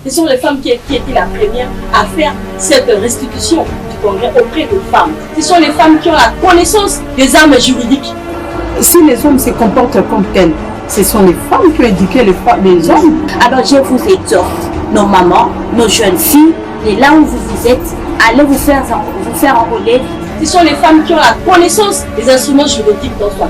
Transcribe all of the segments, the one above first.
Ce sont les femmes qui étaient la première à faire cette restitution du Congrès auprès des femmes. Ce sont les femmes qui ont la connaissance des armes juridiques. Si les hommes se comportent comme tels, ce sont les femmes qui ont éduqué les hommes. Alors je vous exhorte, nos mamans, nos jeunes filles, et là où vous êtes, allez vous faire enrôler. Ce sont les femmes qui ont la connaissance des instruments juridiques dans soi.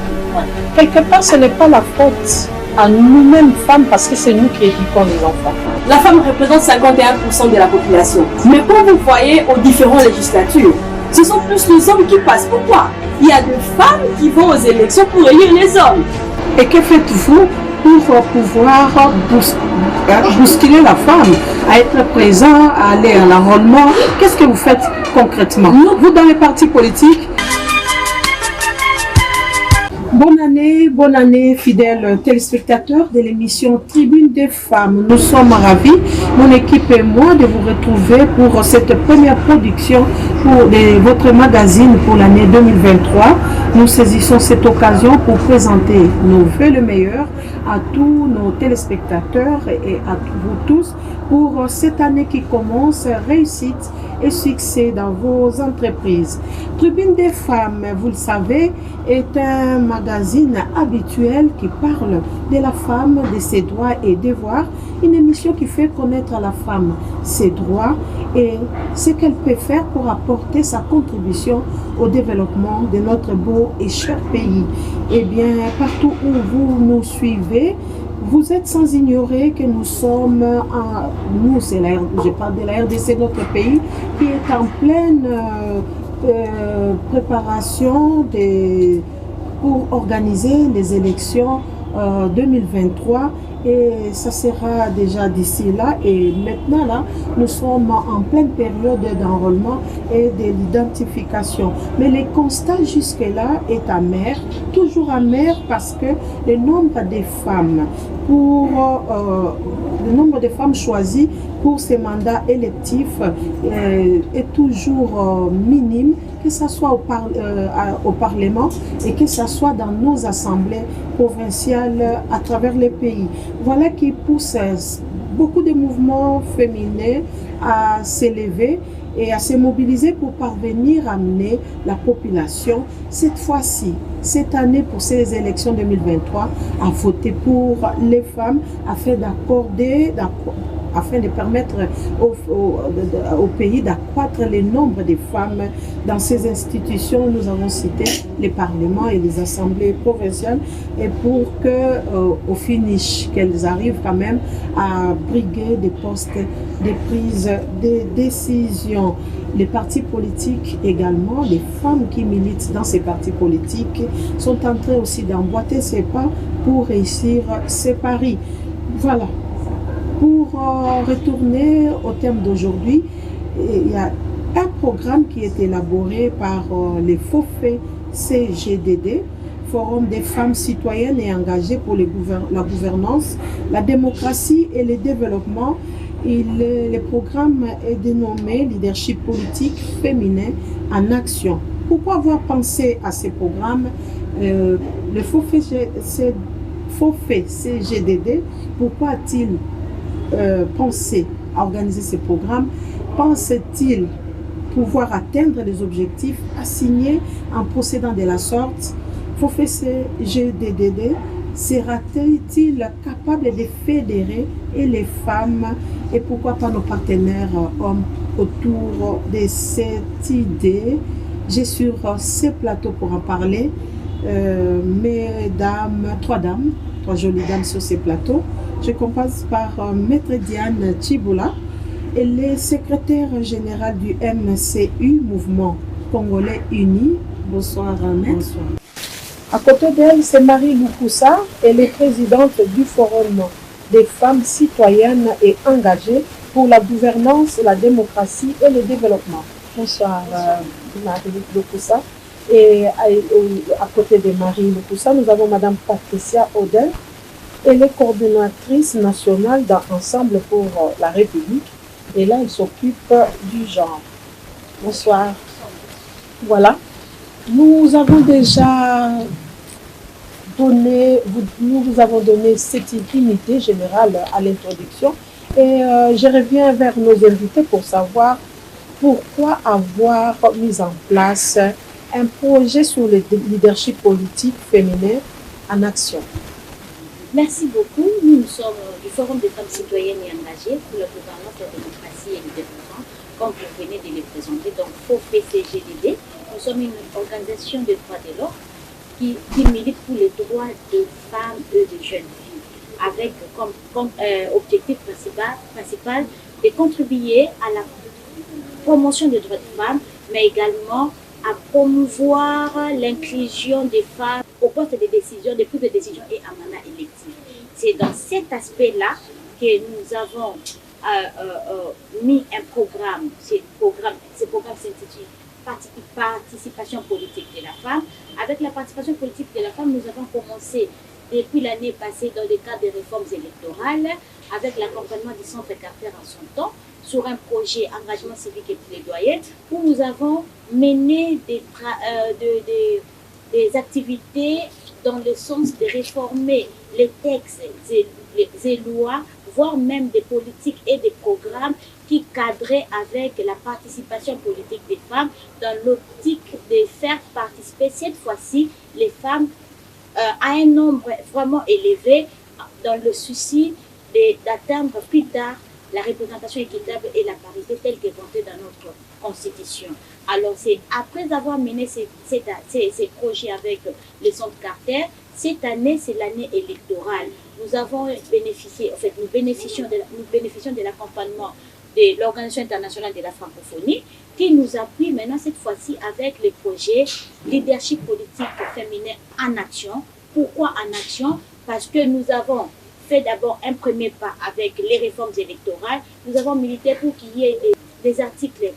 Quelque part, ce n'est pas la faute à nous-mêmes femmes parce que c'est nous qui éduquons les enfants. La femme représente 51% de la population. Mais comme vous voyez aux différentes législatures, ce sont plus les hommes qui passent. Pourquoi? Il y a des femmes qui vont aux élections pour élire les hommes. Et que faites-vous pour pouvoir bousculer la femme à être présent, à aller à l'enrôlement? Qu'est-ce que vous faites concrètement? Vous, dans les partis politiques? Bonne année, fidèles téléspectateurs de l'émission Tribune des femmes. Nous sommes ravis, mon équipe et moi, de vous retrouver pour cette première production de votre magazine pour l'année 2023. Nous saisissons cette occasion pour présenter nos vœux le meilleur à tous nos téléspectateurs et à vous tous pour cette année qui commence, réussite et succès dans vos entreprises. Tribune des femmes, vous le savez, est un magazine habituel qui parle de la femme, de ses droits et devoirs, une émission qui fait connaître à la femme ses droits et ce qu'elle peut faire pour apporter sa contribution au développement de notre beau et cher pays. Eh bien, partout où vous nous suivez, vous êtes sans ignorer que nous sommes, je parle de la RDC, notre pays, qui est en pleine préparation pour organiser les élections 2023 et ça sera déjà d'ici là et maintenant là nous sommes en pleine période d'enrôlement et de l'identification, mais le constat jusque là est amer, toujours amer, parce que le nombre de femmes choisies pour ces mandats électifs est toujours minime, que ce soit au Parlement et que ce soit dans nos assemblées provinciales à travers les pays. Voilà qui pousse beaucoup de mouvements féminins à s'élever et à se mobiliser pour parvenir à amener la population, cette fois-ci, cette année pour ces élections 2023, à voter pour les femmes afin de permettre au pays d'accroître le nombre de femmes dans ces institutions. Nous avons cité les parlements et les assemblées provinciales, et pour que au finish qu'elles arrivent quand même à briguer des postes de prise de décision. Les partis politiques également, les femmes qui militent dans ces partis politiques sont en train aussi d'emboîter ces pas pour réussir ces paris. Voilà. Pour retourner au thème d'aujourd'hui, il y a un programme qui est élaboré par les FOFE CGDD, Forum des femmes citoyennes et engagées pour la gouvernance, la démocratie et le développement. Le programme est dénommé Leadership politique féminin en action. Pourquoi avoir pensé à ce programme? Le FOFE CGDD, pourquoi a-t-il pensé à organiser ce programme? Pense-t-il pouvoir atteindre les objectifs assignés en procédant de la sorte? FOFE CGDD sera-t-il capable de fédérer et les femmes et pourquoi pas nos partenaires hommes autour de cette idée? J'ai sur ce plateau pour en parler trois jolies dames sur ces plateaux. Je commence par Maître Diane Chiboula. Elle est secrétaire générale du MCU, Mouvement Congolais Uni. Bonsoir, Maître. Bonsoir. À côté d'elle, c'est Marie Lukusa. Elle est présidente du Forum des femmes citoyennes et engagées pour la gouvernance, la démocratie et le développement. Bonsoir, Marie Lukusa. Et à côté de Marie Lukusa, nous avons Madame Patricia Odel. Elle est coordonnatrice nationale dans Ensemble pour la République. Et là, elle s'occupe du genre. Bonsoir. Voilà. Nous avons déjà donné, nous vous avons donné cette unité générale à l'introduction. Et je reviens vers nos invités pour savoir pourquoi avoir mis en place un projet sur le leadership politique féminin en action. Merci beaucoup. Nous sommes du Forum des femmes citoyennes et engagées pour la gouvernance, la démocratie et le développement, comme vous venez de les présenter. Donc, FOFECGDD, nous sommes une organisation de droits de l'homme qui milite pour les droits de femmes et de jeunes filles, avec comme objectif principal de contribuer à la promotion des droits des femmes, mais également à promouvoir l'inclusion des femmes au poste de décision, de prise de décision et à mandat électif. C'est dans cet aspect-là que nous avons mis un programme. Ce programme s'intitule Participation politique de la femme. Avec la participation politique de la femme, nous avons commencé depuis l'année passée dans le cadre des réformes électorales, avec l'accompagnement du Centre Carter en son temps, sur un projet engagement civique et plaidoyer, où nous avons mené des activités dans le sens de réformer les textes et les lois, voire même des politiques et des programmes qui cadraient avec la participation politique des femmes, dans l'optique de faire participer cette fois-ci les femmes à un nombre vraiment élevé, dans le souci d'atteindre plus tard la représentation équitable et la parité telle qu'évoquée dans notre constitution. Alors, c'est après avoir mené ces projets avec le Centre Carter, cette année, c'est l'année électorale. Nous avons bénéficié, en fait, nous bénéficions de l'accompagnement de l'Organisation internationale de la francophonie, qui nous appuie maintenant cette fois-ci avec le projet Leadership politique féminin en action. Pourquoi en action? Parce que nous avons fait d'abord un premier pas avec les réformes électorales. Nous avons milité pour qu'il y ait des articles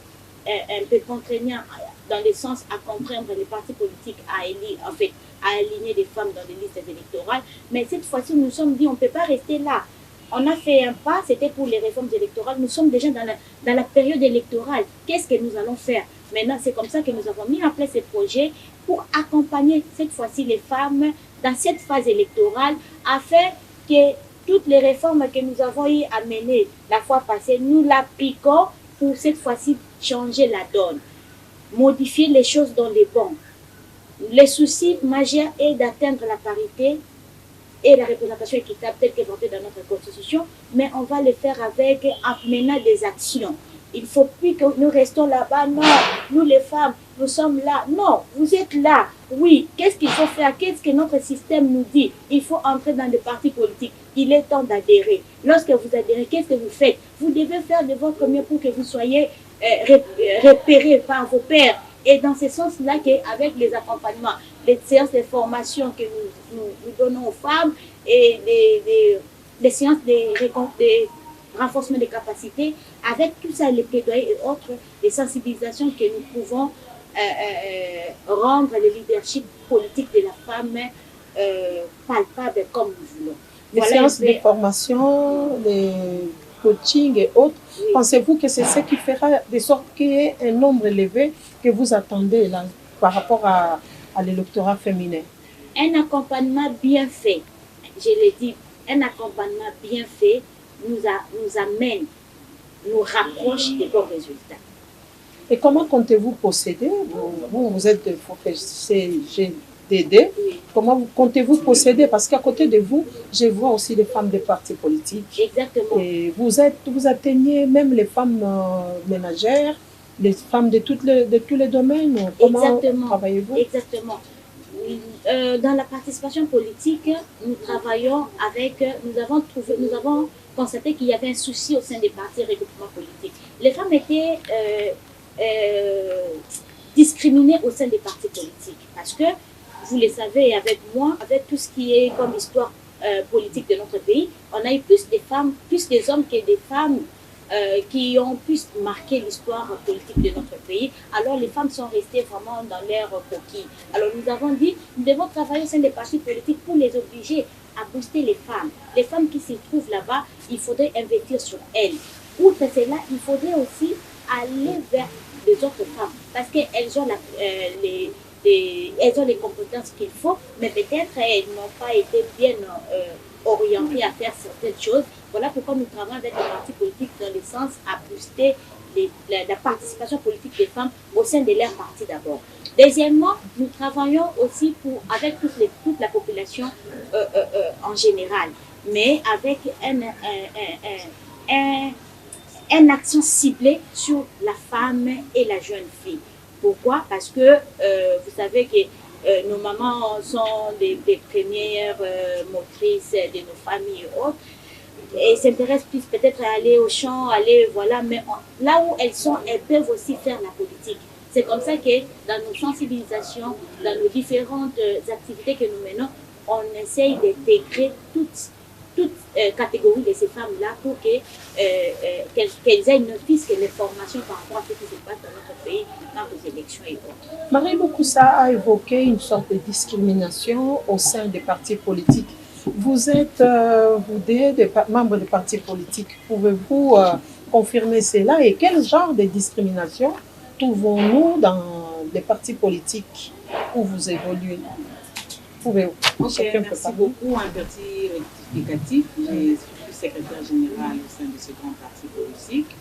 un peu contraignants dans le sens à contraindre les partis politiques à aligner des femmes dans les listes électorales. Mais cette fois-ci, nous nous sommes dit, on ne peut pas rester là. On a fait un pas, c'était pour les réformes électorales. Nous sommes déjà dans la période électorale. Qu'est-ce que nous allons faire? Maintenant, c'est comme ça que nous avons mis en place ces projets pour accompagner cette fois-ci les femmes dans cette phase électorale, afin que toutes les réformes que nous avons eu à mener la fois passée, nous l'appliquons pour cette fois-ci changer la donne, modifier les choses dans les bons. Le souci majeur est d'atteindre la parité et la représentation équitable telle qu'évoquée dans notre constitution, mais on va le faire en menant des actions. Il ne faut plus que nous restons là-bas. Non, nous les femmes, nous sommes là. Non, vous êtes là. Oui, qu'est-ce qu'il faut faire? Qu'est-ce que notre système nous dit? Il faut entrer dans des partis politiques. Il est temps d'adhérer. Lorsque vous adhérez, qu'est-ce que vous faites? Vous devez faire de votre mieux pour que vous soyez repérés par vos pairs. Et dans ce sens-là, qu'avec les accompagnements, les séances de formation que nous donnons aux femmes et les séances de renforcement des capacités, avec tout ça, les plaidoyers et autres, les sensibilisations que nous pouvons rendre le leadership politique de la femme palpable comme nous voulons. Les séances de formation, les coaching et autres, oui. Pensez-vous que c'est ce qui fera de sorte qu'il y ait un nombre élevé que vous attendez là, par rapport à l'électorat féminin? Un accompagnement bien fait, je l'ai dit, un accompagnement bien fait nous amène, nous rapproche des bons résultats. Et comment comptez-vous procéder? Vous êtes de FOFECGDD. Oui. Comment comptez-vous procéder? Parce qu'à côté de vous, je vois aussi des femmes des partis politiques. Exactement. Et vous atteignez même les femmes ménagères, les femmes de tous les domaines. Comment travaillez-vous? Exactement. Dans la participation politique, nous travaillons nous avons constaté qu'il y avait un souci au sein des partis regroupements politiques. Les femmes étaient discriminées au sein des partis politiques parce que, vous le savez avec moi, avec tout ce qui est comme histoire politique de notre pays, on a eu plus des hommes que des femmes qui ont pu marquer l'histoire politique de notre pays. Alors les femmes sont restées vraiment dans l'air coquille. Alors nous avons dit, nous devons travailler au sein des partis politiques pour les obliger à booster les femmes. Les femmes qui se trouvent là-bas, il faudrait investir sur elles. Outre cela, il faudrait aussi aller vers les autres femmes parce qu'elles ont elles ont les compétences qu'il faut, mais peut-être elles n'ont pas été bien orientées à faire certaines choses. Voilà pourquoi nous travaillons avec les partis politiques dans le sens à booster la participation politique des femmes au sein de leur parti d'abord. Deuxièmement, nous travaillons aussi avec toute la population en général, mais avec une action ciblée sur la femme et la jeune fille. Pourquoi? Parce que vous savez que nos mamans sont des premières motrices de nos familles et autres, et s'intéressent plus peut-être à aller au champ, voilà, mais là où elles sont, elles peuvent aussi faire la politique. C'est comme ça que dans nos sensibilisations, dans nos différentes activités que nous menons, on essaye d'intégrer toutes catégories de ces femmes-là pour qu'elles aient ne fût-ce que l'information par rapport à ce qui se passe dans notre pays, dans les élections et autres. Marie Bokoussa a évoqué une sorte de discrimination au sein des partis politiques. Vous êtes, vous des membres des partis politiques. Pouvez-vous confirmer cela et quel genre de discrimination trouvons-nous dans les partis politiques où vous évoluez? Pouvez-vous? Merci beaucoup. Un petit rectificatif. Je suis secrétaire général au sein de ce grand parti politique.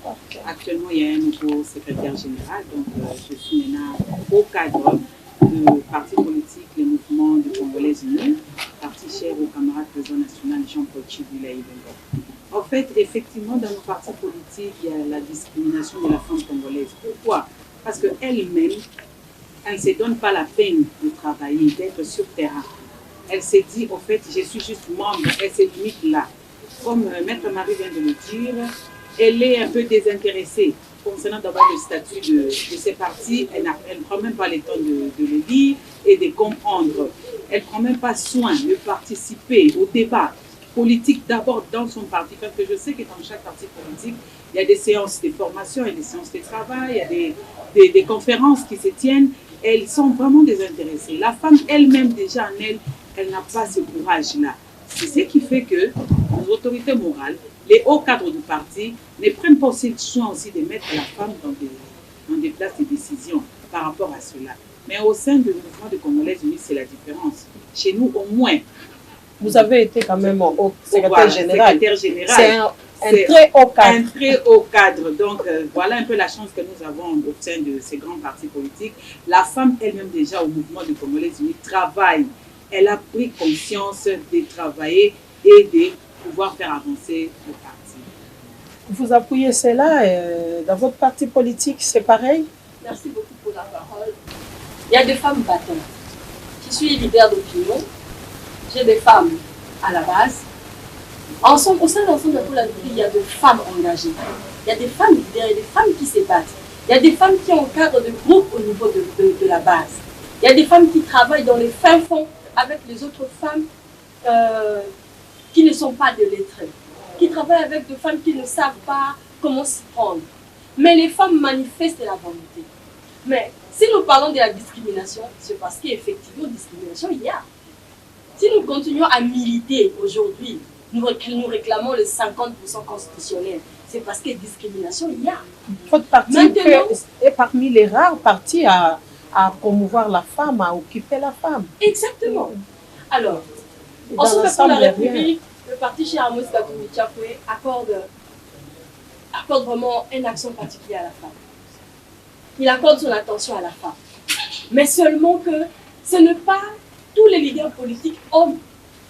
Actuellement, il y a un nouveau secrétaire général, donc je suis maintenant au cadre du parti politique, le mouvement de Congolais Unis, parti cher au camarade président national Jean-Paul Chibula Ilunga. En fait, effectivement, dans nos partis politiques, il y a la discrimination de la femme congolaise. Pourquoi? Parce qu'elle-même, elle ne se donne pas la peine de travailler, d'être sur terrain. Elle s'est dit, au fait, je suis juste membre, elle se limite là. Comme Maître Marie vient de le dire, elle est un peu désintéressée concernant d'abord le statut de ces partis. Elle ne prend même pas le temps de le lire et de comprendre. Elle ne prend même pas soin de participer au débat politique d'abord dans son parti. Parce que je sais que dans chaque parti politique, il y a des séances de formation, il y a des séances de travail, il y a des conférences qui se tiennent. Elles sont vraiment désintéressées. La femme elle-même, déjà en elle, elle n'a pas ce courage-là. C'est ce qui fait que nos autorités morales, les hauts cadres du parti, ne prennent pas aussi le soin aussi de mettre la femme dans des places de décision par rapport à cela. Mais au sein du mouvement de Congolais Unis, c'est la différence. Chez nous, au moins. Vous avez été quand même au secrétaire général. C'est un très haut cadre. Un très haut cadre. Donc, voilà un peu la chance que nous avons au sein de ces grands partis politiques. La femme elle-même, déjà, au mouvement de Congolais Unis, travaille. Elle a pris conscience de travailler et de pouvoir faire avancer le parti. Vous appuyez cela dans votre parti politique, c'est pareil? Merci beaucoup pour la parole. Il y a des femmes battantes. Je suis leader d'opinion. J'ai des femmes à la base. Ensemble, au sein de l'ensemble de la République, il y a des femmes engagées. Il y a des femmes leaders, il y a des femmes qui se battent. Il y a des femmes qui encadrent des groupes au niveau de la base. Il y a des femmes qui travaillent dans les fins fonds avec les autres femmes qui ne sont pas de lettrées, qui travaillent avec des femmes qui ne savent pas comment s'y prendre. Mais les femmes manifestent la volonté. Mais si nous parlons de la discrimination, c'est parce qu'effectivement, discrimination, il y a. Si nous continuons à militer aujourd'hui, nous réclamons le 50% constitutionnel, c'est parce que discrimination, il y a. Votre parti est parmi les rares partis à promouvoir la femme, à occuper la femme. Exactement. Alors, ensuite, pour la République, le parti chez Amos Katumbi Tchapoué accorde vraiment une action particulière à la femme. Il accorde son attention à la femme. Mais seulement que ce n'est pas tous les leaders politiques hommes,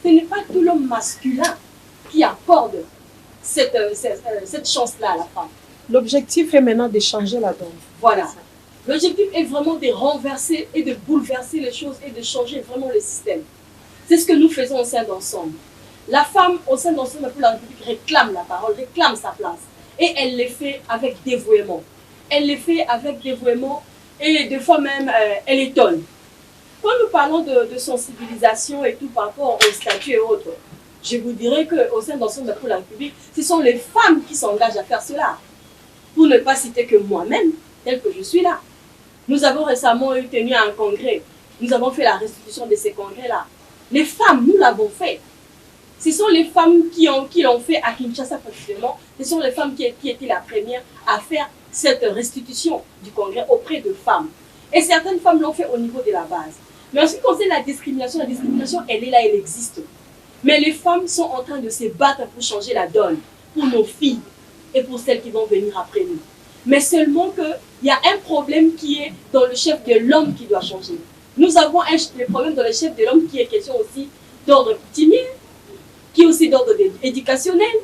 ce n'est pas tout l'homme masculin qui accorde cette chance-là à la femme. L'objectif est maintenant de changer la donne. Voilà. L'objectif est vraiment de renverser et de bouleverser les choses et de changer vraiment le système. C'est ce que nous faisons au sein d'Ensemble. La femme au sein d'Ensemble pour la République réclame la parole, réclame sa place. Et elle le fait avec dévouement. Elle le fait avec dévouement et des fois même, elle étonne. Quand nous parlons de sensibilisation et tout par rapport au statut et autres, je vous dirais qu'au sein d'Ensemble pour la République, ce sont les femmes qui s'engagent à faire cela. Pour ne pas citer que moi-même, tel que je suis là. Nous avons récemment tenu un congrès. Nous avons fait la restitution de ces congrès-là. Les femmes, nous l'avons fait. Ce sont les femmes qui l'ont fait à Kinshasa précisément. Ce sont les femmes qui étaient la première à faire cette restitution du congrès auprès de femmes. Et certaines femmes l'ont fait au niveau de la base. Mais en ce qui concerne la discrimination, elle est là, elle existe. Mais les femmes sont en train de se battre pour changer la donne, pour nos filles et pour celles qui vont venir après nous. Mais seulement qu'il y a un problème qui est dans le chef de l'homme qui doit changer. Nous avons le problème dans le chef de l'homme qui est question aussi d'ordre coutumier, qui est aussi d'ordre éducationnel.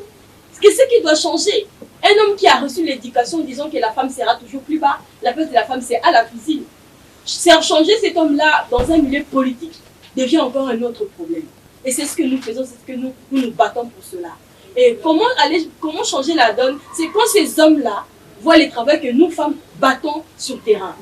Qu'est-ce qui doit changer? Un homme qui a reçu l'éducation disant que la femme sera toujours plus bas, la place de la femme c'est à la cuisine. Faire changer cet homme-là dans un milieu politique devient encore un autre problème. Et c'est ce que nous faisons, c'est ce que nous battons pour cela. Et comment changer la donne? C'est quand ces hommes-là voient les travaux que nous, femmes, battons sur le terrain.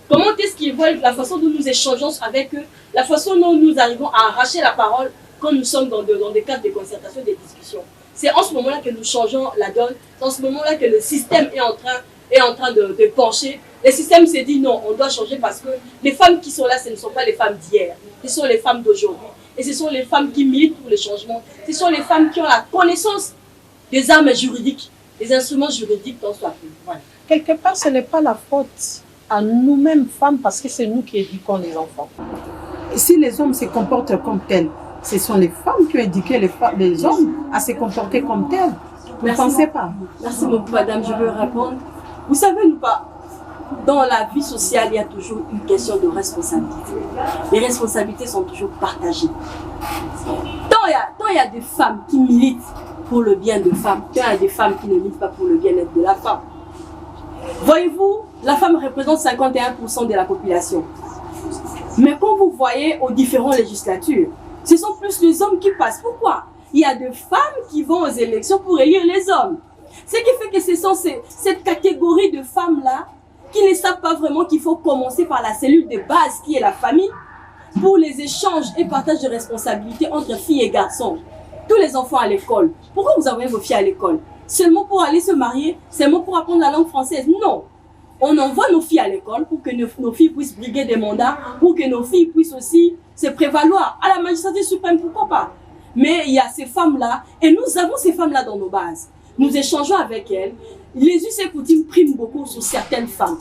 Comment est-ce qu'ils voient la façon dont nous échangeons avec eux, la façon dont nous arrivons à arracher la parole quand nous sommes dans des cadres de concertation, de discussion. C'est en ce moment-là que nous changeons la donne, c'est en ce moment-là que le système est en train de pencher. Le système s'est dit non, on doit changer parce que les femmes qui sont là, ce ne sont pas les femmes d'hier, ce sont les femmes d'aujourd'hui. Et ce sont les femmes qui militent pour le changement. Ce sont les femmes qui ont la connaissance des armes juridiques, des instruments juridiques dans soit plus. Voilà. Quelque part, ce n'est pas la faute à nous-mêmes femmes parce que c'est nous qui éduquons les enfants. Si les hommes se comportent comme tels, ce sont les femmes qui ont éduqué les hommes à se comporter comme tels. Vous ne pensez pas? Merci beaucoup, madame. Je veux répondre. Vous savez, dans la vie sociale, il y a toujours une question de responsabilité. Les responsabilités sont toujours partagées. Tant il y a des femmes qui militent pour le bien de femmes, tant il y a des femmes qui ne militent pas pour le bien-être de la femme. Voyez-vous, la femme représente 51% de la population. Mais quand vous voyez aux différentes législatures, ce sont plus les hommes qui passent. Pourquoi? Il y a des femmes qui vont aux élections pour élire les hommes. Ce qui fait que ce sont cette catégorie de femmes-là qui ne savent pas vraiment qu'il faut commencer par la cellule de base qui est la famille pour les échanges et partage de responsabilités entre filles et garçons. Tous les enfants à l'école. Pourquoi vous envoyez vos filles à l'école? Seulement pour aller se marier? Seulement pour apprendre la langue française? Non. On envoie nos filles à l'école pour que nos filles puissent briguer des mandats, pour que nos filles puissent aussi se prévaloir à la magistrature suprême, pourquoi pas? Mais il y a ces femmes-là, et nous avons ces femmes-là dans nos bases. Nous échangeons avec elles. Les us et coutumes priment beaucoup sur certaines femmes.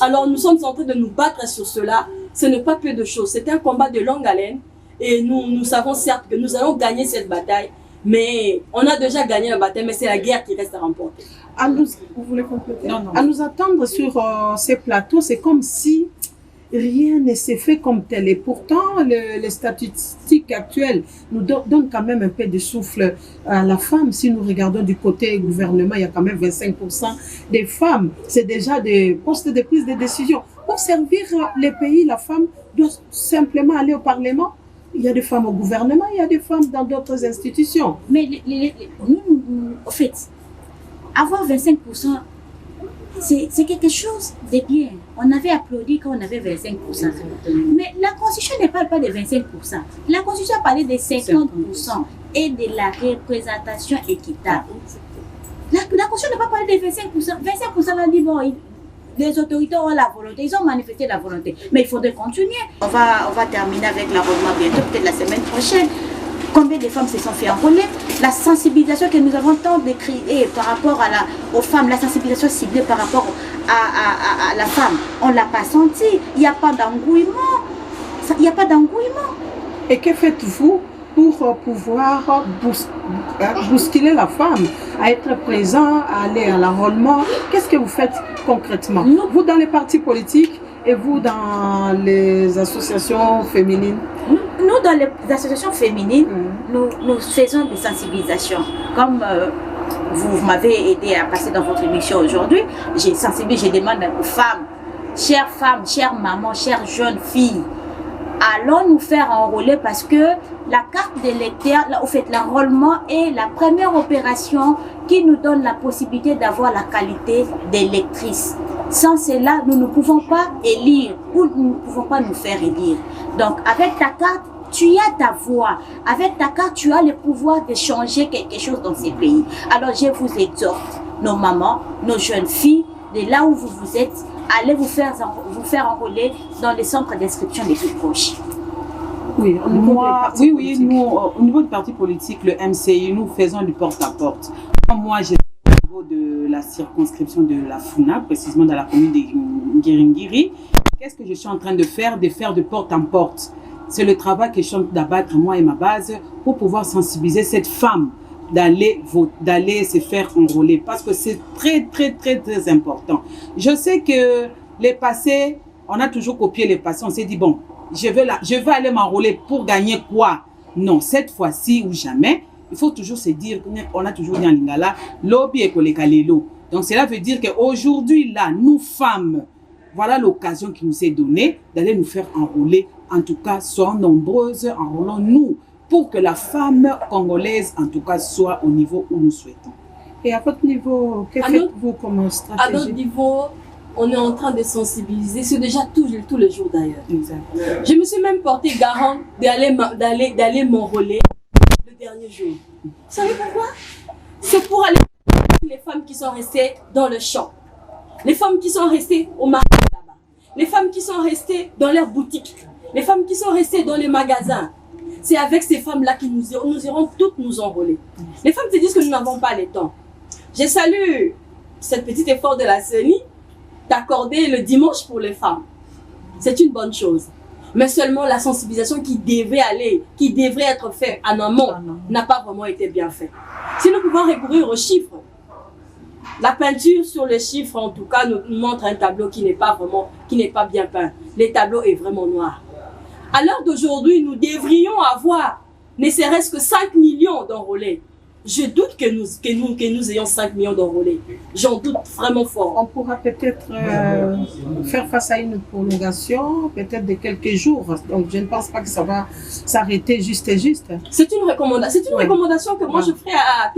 Alors nous sommes en train de nous battre sur cela. Ce n'est pas peu de choses. C'est un combat de longue haleine. Et nous savons certes que nous allons gagner cette bataille. Mais on a déjà gagné la bataille, mais c'est la guerre qui reste à remporter. Vous voulez compléter? Non. À nous attendre sur ces plateaux, c'est comme si rien ne s'est fait comme tel. Et pourtant, les statistiques actuelles nous donnent quand même un peu de souffle à la femme. Si nous regardons du côté gouvernement, il y a quand même 25% des femmes. C'est déjà des postes de prise de décision. Pour servir les pays, la femme doit simplement aller au Parlement. Il y a des femmes au gouvernement, il y a des femmes dans d'autres institutions. Mais nous, en fait, avoir 25%, c'est quelque chose de bien. On avait applaudi quand on avait 25%. Mais la Constitution ne parle pas de 25%. La Constitution a parlé de 50% et de la représentation équitable. La Constitution n'a pas parlé de 25%. 25%, on a dit, bon, les autorités ont la volonté, ils ont manifesté la volonté. Mais il faudrait continuer. On va terminer avec l'enrôlement bientôt, peut-être la semaine prochaine. Combien de femmes se sont fait enrôler? La sensibilisation que nous avons tant décriée par rapport aux femmes, la sensibilisation ciblée par rapport à la femme, on ne l'a pas senti. Il n'y a pas d'engouement. Il n'y a pas d'engouement. Et que faites-vous pour pouvoir bousculer la femme à être présent, à aller à l'enrôlement? Qu'est-ce que vous faites concrètement? Vous dans les partis politiques et vous dans les associations féminines? Nous dans les associations féminines, nous faisons des sensibilisations. Comme vous m'avez aidé à passer dans votre émission aujourd'hui, j'ai sensibilisé, je demande aux femmes, chères mamans, chères jeunes filles, allons nous faire enrôler parce que la carte d'électeur, en fait, l'enrôlement est la première opération qui nous donne la possibilité d'avoir la qualité d'électrice. Sans cela, nous ne pouvons pas élire ou nous ne pouvons pas nous faire élire. Donc, avec ta carte, tu as ta voix. Avec ta carte, tu as le pouvoir de changer quelque chose dans ces pays. Alors, je vous exhorte, nos mamans, nos jeunes filles, de là où vous êtes, allez vous faire enrôler dans les centres d'inscription les plus proches. Oui, nous, au niveau du parti politique, le MCI, nous faisons du porte-à-porte. Moi, j'ai au niveau de la circonscription de la Funa, précisément dans la commune de Ngiringiri. Qu'est-ce que je suis en train de faire? De faire de porte en porte. c'est le travail que je suis d'abattre, moi et ma base, pour pouvoir sensibiliser cette femme d'aller se faire enrôler. Parce que c'est très, très, très, très important. Je sais que les passés, on a toujours copié les passés. On s'est dit, bon, je vais aller m'enrôler pour gagner quoi? Non, cette fois-ci ou jamais, il faut toujours se dire, on a toujours dit en lingala, lobby et kolekalelo. Donc cela veut dire qu'aujourd'hui, là, nous femmes, voilà l'occasion qui nous est donnée d'aller nous faire enrôler. En tout cas, soyons nombreuses, enrôlons-nous pour que la femme congolaise, en tout cas, soit au niveau où nous souhaitons. Et à votre niveau, que faites-vous comme stratégie? À notre niveau, on est en train de sensibiliser, c'est déjà tous les jours d'ailleurs. Je me suis même portée garante d'aller m'enrôler le dernier jour. Vous savez pourquoi? C'est pour aller les femmes qui sont restées dans le champ, les femmes qui sont restées au marché là-bas, les femmes qui sont restées dans leurs boutiques, les femmes qui sont restées dans les magasins. C'est avec ces femmes-là que nous irons toutes nous enrôler. Les femmes se disent que nous n'avons pas le temps. Je salue ce petit effort de la CENI d'accorder le dimanche pour les femmes. C'est une bonne chose. Mais seulement la sensibilisation qui devrait être faite en amont n'a pas vraiment été bien faite. Si nous pouvons recourir aux chiffres, la peinture sur les chiffres, en tout cas, nous montre un tableau qui n'est pas bien peint. Le tableau est vraiment noir. À l'heure d'aujourd'hui, nous devrions avoir ne serait-ce que 5 millions d'enrôlés. Je doute que nous ayons 5 millions d'enrôlés. J'en doute vraiment fort. On pourra peut-être faire face à une prolongation, peut-être de quelques jours. Donc je ne pense pas que ça va s'arrêter juste et juste. C'est une recommandation que moi je ferai à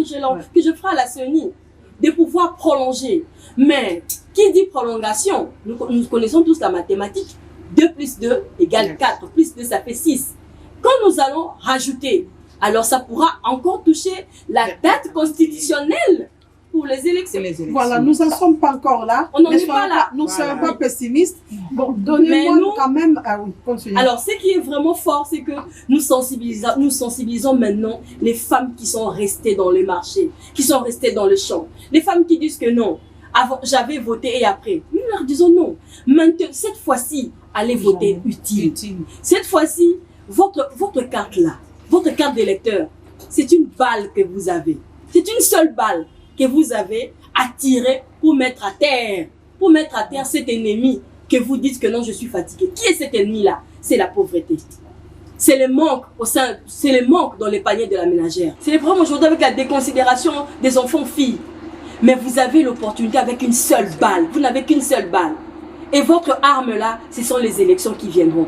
la CENI, de pouvoir prolonger. Mais qui dit prolongation, nous connaissons tous la mathématique. 2 plus 2 égale 4, plus 2 ça fait 6. Quand nous allons rajouter, alors ça pourra encore toucher la date constitutionnelle pour les élections. Voilà, nous n'en sommes pas encore là. On n'en est pas là. Nous ne sommes pas pessimistes. Bon, donnez-moi quand même... Ah oui, continuez. Alors, ce qui est vraiment fort, c'est que nous sensibilisons maintenant les femmes qui sont restées dans les marchés, qui sont restées dans le champ. Les femmes qui disent que non, avant, j'avais voté et après. Nous leur disons non. Maintenant, cette fois-ci, allez voter utile. Cette fois-ci, votre carte là, votre carte d'électeur, c'est une balle que vous avez. C'est une seule balle que vous avez à tirer pour mettre à terre cet ennemi que vous dites que non, je suis fatigué. Qui est cet ennemi-là? C'est la pauvreté. C'est le manque dans les paniers de la ménagère. C'est le problème aujourd'hui avec la déconsidération des enfants filles. Mais vous avez l'opportunité avec une seule balle. Vous n'avez qu'une seule balle. Et votre arme là, ce sont les élections qui viendront.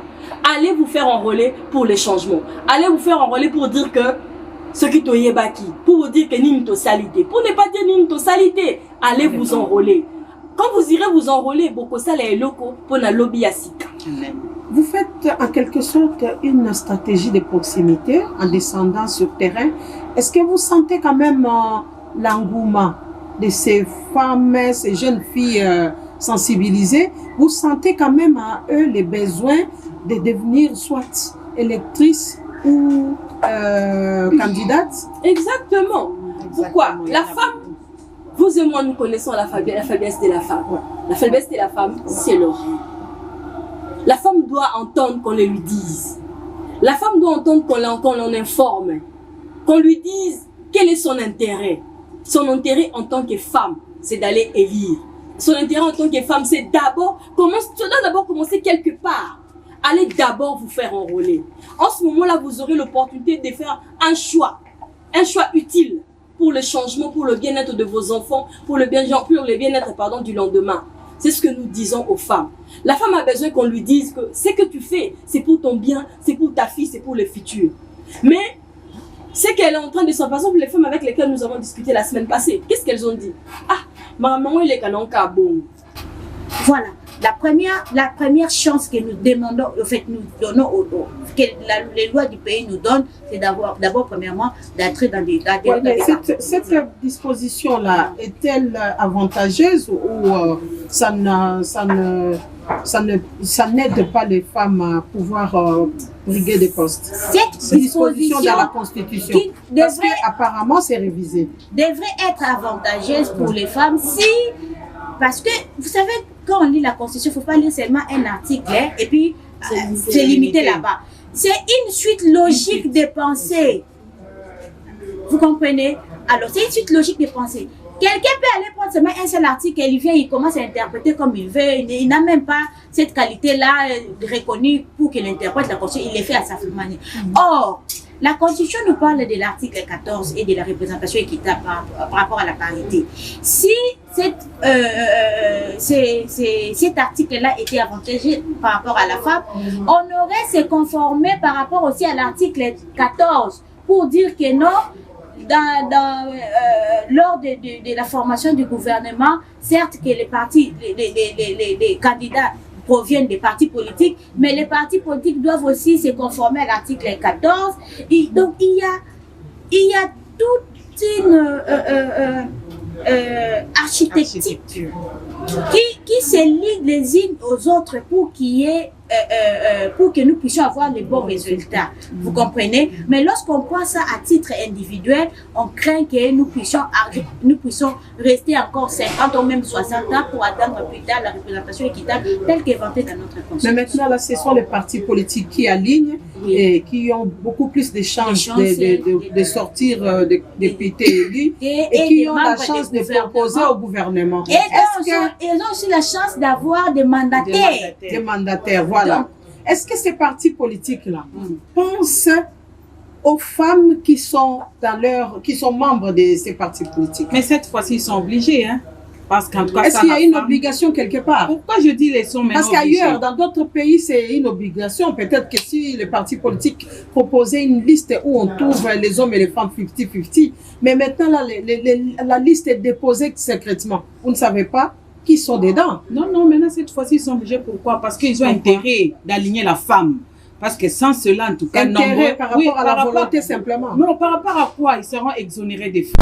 Allez vous faire enrôler pour les changements. Allez vous faire enrôler pour dire que ce qui est baki, pour vous dire que n'imto salité. Pour ne pas dire n'imto salité, allez vous enrôler. Quand vous irez vous enrôler, beaucoup ça les locaux pour la lobby asika. Vous faites en quelque sorte une stratégie de proximité en descendant sur terrain. Est-ce que vous sentez quand même l'engouement de ces femmes, ces jeunes filles sensibilisées? Vous sentez quand même à eux les besoins de devenir soit électrices ou candidates? Exactement. Pourquoi? La femme, vous et moi, nous connaissons la faiblesse de la femme. La faiblesse de la femme, c'est l'oreille. La femme doit entendre qu'on le lui dise. La femme doit entendre qu'on l'en informe. Qu'on lui dise quel est son intérêt. Son intérêt en tant que femme, c'est d'aller élire. Son intérêt en tant que femme, c'est d'abord commencer quelque part. Allez d'abord vous faire enrôler. En ce moment-là, vous aurez l'opportunité de faire un choix utile pour le changement, pour le bien-être de vos enfants, pour le bien-être du lendemain. C'est ce que nous disons aux femmes. La femme a besoin qu'on lui dise que ce que tu fais, c'est pour ton bien, c'est pour ta fille, c'est pour le futur. Mais c'est qu'elle est en train de se... Par exemple, les femmes avec lesquelles nous avons discuté la semaine passée, qu'est-ce qu'elles ont dit? Ah, maman, il est canon bon. Voilà. La première chance que nous demandons, en fait, nous donnons que les lois du pays nous donnent, c'est d'abord, premièrement, d'entrer dans des cette disposition-là est-elle avantageuse ou ça n'aide pas les femmes à pouvoir briguer des postes? Cette disposition dans la Constitution, parce qu'apparemment c'est révisé, devrait être avantageuse pour les femmes parce que, vous savez, quand on lit la Constitution, il ne faut pas lire seulement un article et puis c'est limité là-bas. c'est une suite logique de pensée. Vous comprenez? Alors, c'est une suite logique de pensée. Quelqu'un peut aller prendre seulement un seul article et il vient, il commence à interpréter comme il veut. Il n'a même pas cette qualité-là reconnue pour qu'il interprète la Constitution. Il le fait à sa manière. Or, la Constitution nous parle de l'article 14 et de la représentation équitable par rapport à la parité. Si cet article-là était avantageux par rapport à la femme, on aurait se conformé par rapport aussi à l'article 14 pour dire que non, lors de la formation du gouvernement, certes que les partis, les candidats proviennent des partis politiques, mais les partis politiques doivent aussi se conformer à l'article 14. Et donc il y a toute une architecture qui se lie les unes aux autres pour pour que nous puissions avoir les bons résultats. Vous comprenez? Mais lorsqu'on prend ça à titre individuel, on craint que nous puissions rester encore 50 ou même 60 ans pour atteindre plus tard la représentation équitable telle qu'éventée dans notre Constitution. Mais maintenant, là, ce sont les partis politiques qui alignent et qui ont beaucoup plus de chances de sortir des députés élus et qui ont la chance de proposer au gouvernement. Et ils ont aussi la chance d'avoir des mandataires. Des mandataires, voilà. Est-ce que ces partis politiques-là pensent aux femmes qui sont membres de ces partis politiques? Mais cette fois-ci, ils sont obligés, hein? Parce qu'en tout cas, est-ce qu'il y a une obligation quelque part? Pourquoi je dis les sont maintenant Parce qu'ailleurs, dans d'autres pays, c'est une obligation. Peut-être que si les partis politiques proposaient une liste où on trouve les hommes et les femmes 50-50, mais maintenant, là, la liste est déposée secrètement. Vous ne savez pas qui sont dedans. Non, maintenant, cette fois-ci, ils sont obligés. Pourquoi? Parce qu'ils ont intérêt d'aligner la femme. Parce que sans cela, en tout cas, intérêt par rapport à la volonté simplement. Non, par rapport à quoi? Ils seront exonérés des femmes.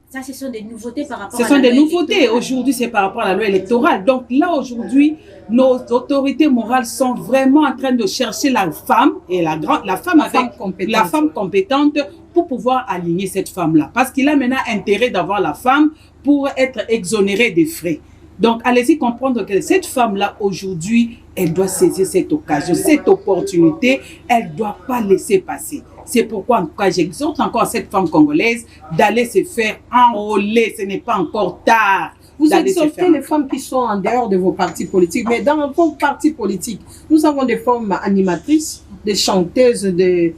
Ça, ce sont des nouveautés par rapport à la loi. Ce sont des nouveautés. Aujourd'hui, c'est par rapport à la loi électorale. Donc là, aujourd'hui, nos autorités morales sont vraiment en train de chercher la femme et la femme compétente pour pouvoir aligner cette femme-là. Parce qu'il a maintenant intérêt d'avoir la femme pour être exonérée des frais. Donc, allez-y comprendre que cette femme-là, aujourd'hui, elle doit saisir cette occasion, cette opportunité, elle ne doit pas laisser passer. C'est pourquoi, en tout cas, j'exhorte encore cette femme congolaise d'aller se faire enrôler. Ce n'est pas encore tard. Vous exhortez les femmes qui sont en dehors de vos partis politiques, mais dans vos partis politiques, nous avons des femmes animatrices, des chanteuses de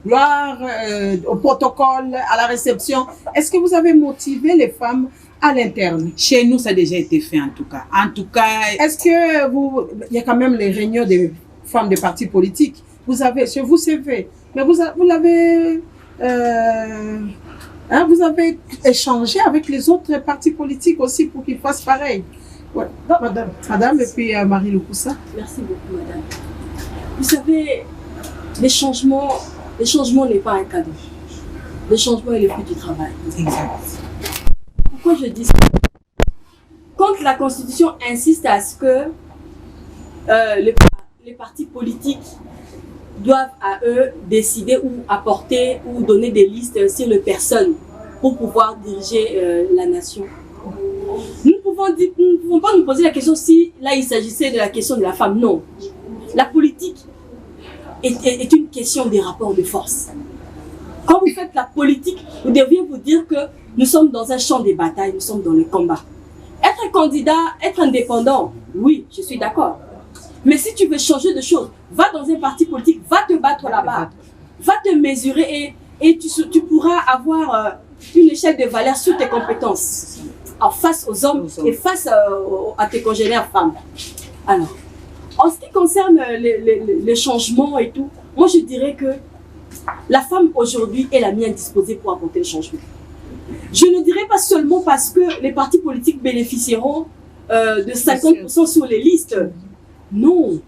gloire, au protocole, à la réception. Est-ce que vous avez motivé les femmes à l'interne? Chez nous, ça a déjà été fait en tout cas. Est-ce que il y a quand même les réunions des femmes des partis politiques? Vous avez, chez vous, c'est fait. Mais vous l'avez, vous avez échangé avec les autres partis politiques aussi pour qu'ils fassent pareil. Ouais. Madame, et puis Marie Loukoussa. Merci beaucoup, madame. Vous savez, le changement n'est pas un cadeau. Le changement est le fruit du travail. Exact. Pourquoi je dis ça? Quand la Constitution insiste à ce que les partis politiques doivent à eux décider ou apporter ou donner des listes sur les personnes pour pouvoir diriger la nation. Nous ne pouvons pas nous poser la question si là il s'agissait de la question de la femme. Non. La politique est une question des rapports de force. Quand vous faites la politique, vous devriez vous dire que nous sommes dans un champ de bataille, nous sommes dans le combat. Être un candidat, être indépendant, oui, je suis d'accord. Mais si tu veux changer de choses, va dans un parti politique, va te battre là-bas, va te mesurer et tu pourras avoir une échelle de valeur sur tes compétences en face aux hommes et face à tes congénères femmes. Alors, en ce qui concerne les changements et tout, moi je dirais que la femme aujourd'hui est la mieux disposée pour apporter le changement. Je ne dirais pas seulement parce que les partis politiques bénéficieront de 50% sur les listes. Non,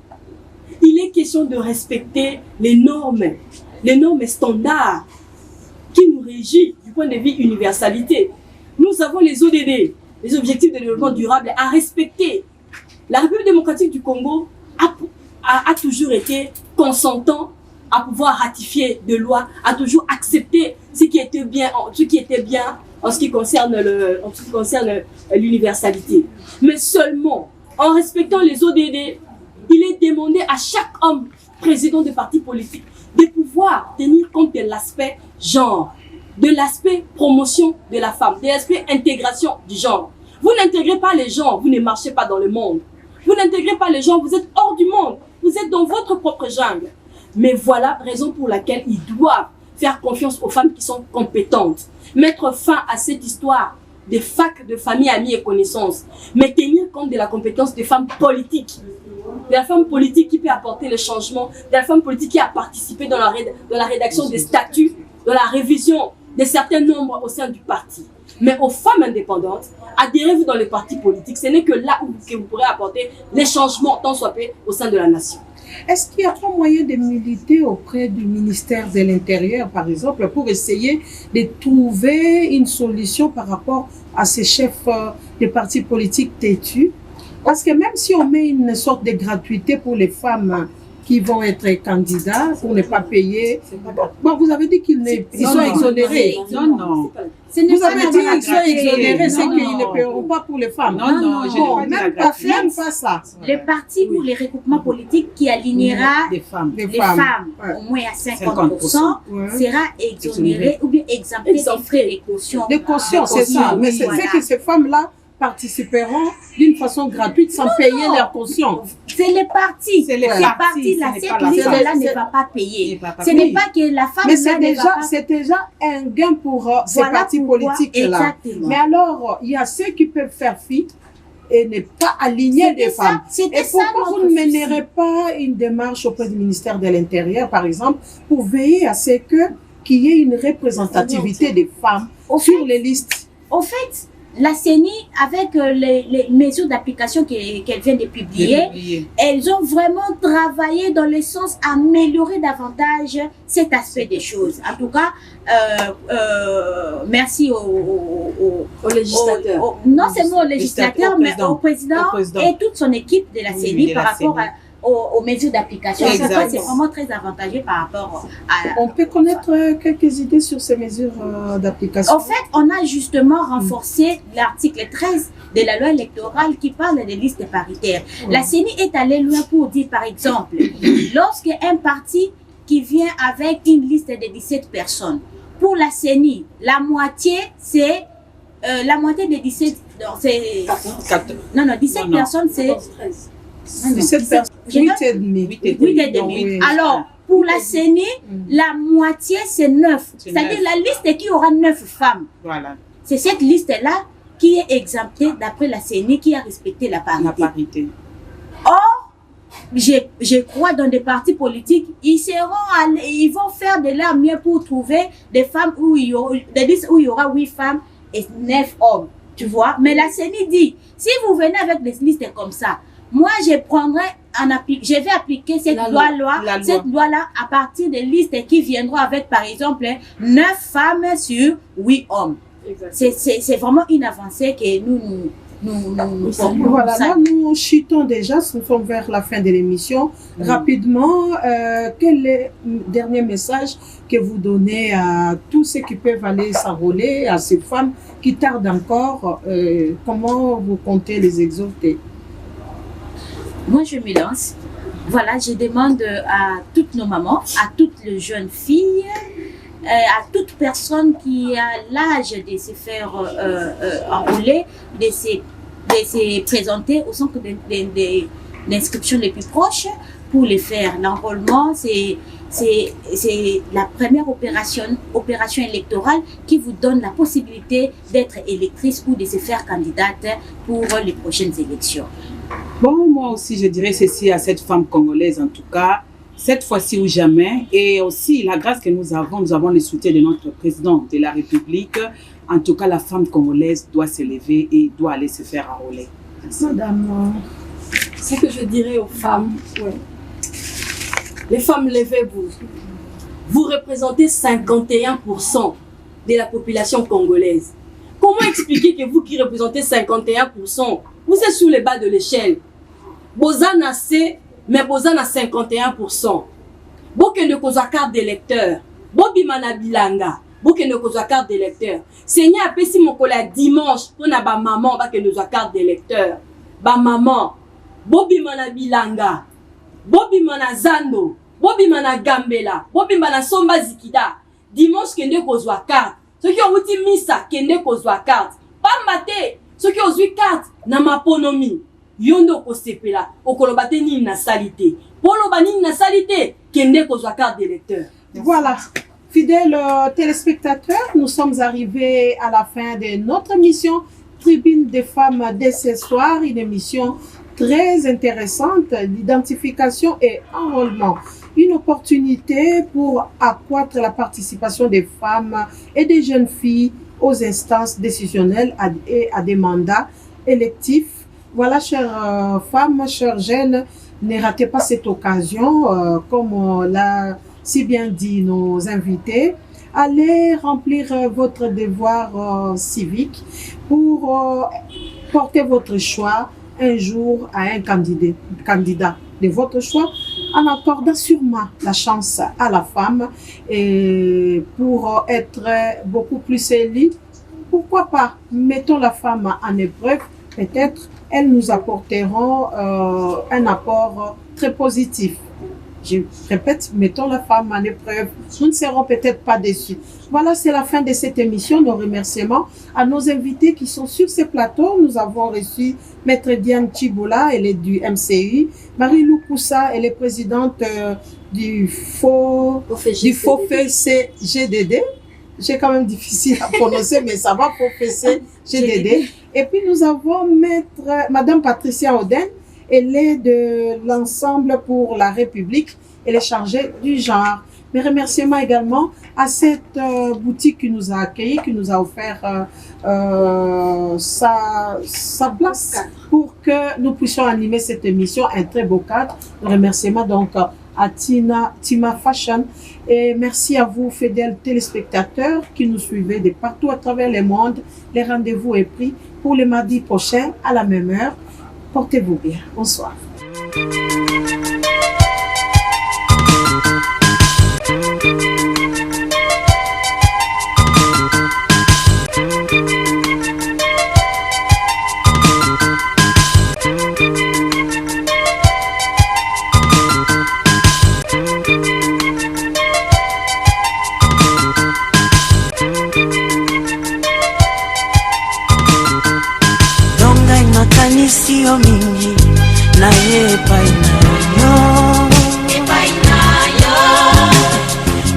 il est question de respecter les normes standards qui nous régissent du point de vue universalité. Nous avons les ODD, les objectifs de développement durable, à respecter. La République démocratique du Congo a toujours été consentant à pouvoir ratifier des lois, a toujours accepté ce qui était bien en ce qui concerne l'universalité. Mais seulement en respectant les ODD, il est demandé à chaque homme présidents de partis politiques, de pouvoir tenir compte de l'aspect genre, de l'aspect promotion de la femme, de l'aspect intégration du genre. Vous n'intégrez pas les gens, vous ne marchez pas dans le monde. Vous n'intégrez pas les gens, vous êtes hors du monde. Vous êtes dans votre propre jungle. Mais voilà raison pour laquelle ils doivent faire confiance aux femmes qui sont compétentes. Mettre fin à cette histoire des facs de famille, amis et connaissances. Mais tenir compte de la compétence des femmes politiques. De la femme politique qui peut apporter le changement. De la femme politique qui a participé dans la rédaction des statuts, dans la révision de certains nombres au sein du parti. Mais aux femmes indépendantes, adhérez-vous dans les partis politiques. Ce n'est que là où vous pourrez apporter les changements tant soit peu au sein de la nation. Est-ce qu'il y a un moyen de militer auprès du ministère de l'Intérieur, par exemple, pour essayer de trouver une solution par rapport à ces chefs de partis politiques têtus? Parce que même si on met une sorte de gratuité pour les femmes qui vont être candidats pour ne pas payer, bon, vous avez dit qu'ils sont exonérés. Non. Vous avez dit qu'ils sont exonérés, c'est qu'ils ne paieront pas pour les femmes. Non, je n'ai même pas même pas ça. Le parti ou les regroupements politiques qui alignera des femmes. les femmes au moins à 50% sera exonéré ou bien exempté des frais de caution. Des cautions, c'est ça. Mais c'est que ces femmes-là participeront d'une façon gratuite sans payer leur caution. C'est les partis. C'est les partis. Là, cette liste-là ne va pas payer. Ce n'est pas que la femme. Mais c'est déjà un gain pour ces partis politiques-là. Mais alors, il y a ceux qui peuvent faire fi et ne pas aligner des femmes. Et pourquoi vous ne mènerez pas une démarche auprès du ministère de l'Intérieur, par exemple, pour veiller à ce qu'il y ait une représentativité des femmes sur les listes? Au fait, la CENI, avec les mesures d'application qu'elle vient de publier, elles ont vraiment travaillé dans le sens d'améliorer davantage cet aspect des choses. En tout cas, merci aux législateurs. Non seulement aux législateurs, mais au président et toute son équipe de la CENI par rapport aux mesures d'application. C'est vraiment très avantageux par rapport à... On peut connaître quelques idées sur ces mesures d'application? En fait, on a justement renforcé l'article 13 de la loi électorale qui parle des listes paritaires. La CENI est allée loin pour dire, par exemple, lorsqu'un parti qui vient avec une liste de 17 personnes, pour la CENI, la moitié, c'est... la moitié des 17... Non, 17 personnes, c'est... 17 personnes. 8,5. Alors, pour la CENI, la moitié, c'est 9. C'est-à-dire la liste qui aura 9 femmes. Voilà. C'est cette liste-là qui est exemptée d'après la CENI qui a respecté la parité. Or, je crois dans des partis politiques, ils vont faire de leur mieux pour trouver des femmes des listes où il y aura 8 femmes et 9 hommes. Tu vois? Mais la CENI dit, si vous venez avec des listes comme ça, moi, je vais appliquer cette loi-là à partir des listes qui viendront avec, par exemple, 9 femmes sur 8 hommes. C'est vraiment une avancée que nous voilà, là, nous chutons déjà, nous sommes vers la fin de l'émission. Rapidement, quel est le dernier message que vous donnez à tous ceux qui peuvent aller s'enrôler, à ces femmes qui tardent encore? Comment vous comptez les exhorter? Moi, je me lance. Voilà, je demande à toutes nos mamans, à toutes les jeunes filles, à toute personne qui a l'âge de se faire enrôler, de se présenter au centre d'inscription les plus proches pour les faire. L'enrôlement, c'est la première opération électorale qui vous donne la possibilité d'être électrice ou de se faire candidate pour les prochaines élections. Bon, moi aussi, je dirais ceci à cette femme congolaise, en tout cas, cette fois-ci ou jamais. Et aussi, la grâce que nous avons le soutien de notre président de la République. En tout cas, la femme congolaise doit se lever et doit aller se faire enrôler. Madame, ce que je dirais aux femmes, les femmes, levez-vous. Vous représentez 51% de la population congolaise. Comment expliquer que vous qui représentez 51%, vous êtes sous les bas de l'échelle? Bozana c'est, mais Bozana 51%. Bokende kozwa carte d'électeur. Bobimana bilanga. Bokende kozwa carte d'électeur. Seigneur apesi mokola dimanche pour na ba maman bakende kozwa carte d'électeur. Ba maman. Bobimana bilanga. Bobimana zando. bobima na Gambela, bobima na Somba Zikida, dimanche kende kozwa carte. Ceux qui ont dit misa kende kozwa carte. Pamba te, ceux qui ont eu carte na maponomi. Yondo kosepela, okolobate ni na salité. Poloba ni na salité, kende kozwa carte d'électeur. Voilà. Fidèles téléspectateurs, nous sommes arrivés à la fin de notre émission Tribune des femmes dès ce soir, une émission très intéressante d'identification et enrôlement. Une opportunité pour accroître la participation des femmes et des jeunes filles aux instances décisionnelles et à des mandats électifs. Voilà, chères femmes, chers jeunes, ne ratez pas cette occasion, comme l'a si bien dit nos invités. Allez remplir votre devoir civique pour porter votre choix un jour à un candidat de votre choix, en accordant sûrement la chance à la femme et pour être beaucoup plus élue. Pourquoi pas, mettons la femme en épreuve, peut-être elles nous apporteront un apport très positif. Je répète, mettons la femme en épreuve, nous ne serons peut-être pas déçus. Voilà, c'est la fin de cette émission. Nos remerciements à nos invités qui sont sur ce plateau. Nous avons reçu Maître Diane Chiboula, elle est du MCI. Marie-Lou Koussa, elle est présidente du FOFEC GDD. J'ai quand même difficile à prononcer, mais ça va, FOFEC GDD. Et puis nous avons Madame Patricia Oden. Elle est de l'Ensemble pour la République. Elle est chargée du genre. Mes remerciements également à cette boutique qui nous a accueillis, qui nous a offert sa place pour que nous puissions animer cette émission, un très beau cadre. Remerciements donc à Tima Fashion. Et merci à vous, fidèles téléspectateurs qui nous suivez de partout à travers le monde. Les rendez-vous est pris pour le mardi prochain à la même heure. Portez-vous bien. Bonsoir. Makanisi yo mingi na ye painayo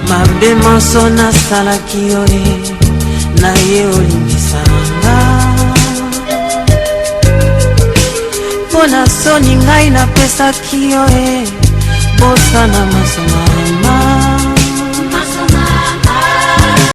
mabe manso nasalaki yo na ye olimbisanga mpona soni ngai napesaki yo bosana masomama